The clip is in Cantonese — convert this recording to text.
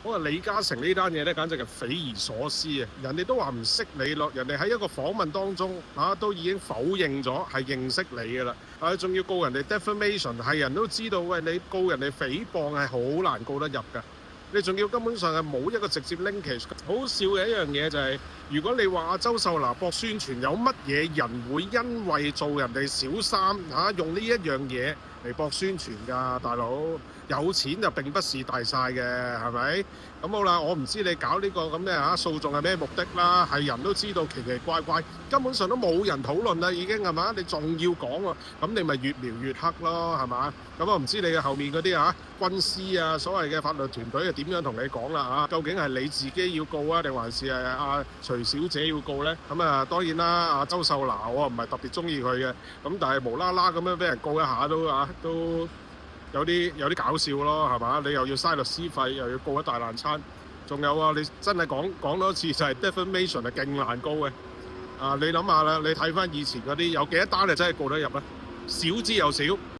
我話李嘉誠呢單嘢咧，簡直係匪夷所思啊！人哋都話唔識你咯，人哋喺一個訪問當中都已經否認咗係認識你噶啦，仲要告人哋 defamation， 係人都知道，喂，你告人哋誹謗係好難告得入噶。你仲要根本上係冇一個直接 linkage。好笑嘅一樣嘢就係，如果你話周秀娜博宣傳，有乜嘢人會因為做人哋小三用呢一樣嘢嚟博宣傳㗎？大佬，有錢就並不是大曬嘅，係咪？咁好啦，我唔知你搞呢個咁嘅訴訟係咩目的啦，係人都知道奇奇怪怪，根本上都冇人討論啦，已經係嘛？你仲要講喎，咁你咪越描越黑咯，係嘛？咁我唔知你嘅後面嗰啲軍師啊，所謂嘅法律團隊係點樣同你講啦？究竟係你自己要告啊，定還是係徐小姐要告呢？咁當然啦，周秀娜我唔係特別中意佢嘅，咁但係無啦啦咁樣俾人告一下都有啲搞笑咯，係嘛？你又要嘥律師費，又要告一大爛餐，仲有你真係講多次就係 defamation 係勁難告嘅。你諗下啦，你睇翻以前嗰啲有幾多單係真係告得入咧？少之又少。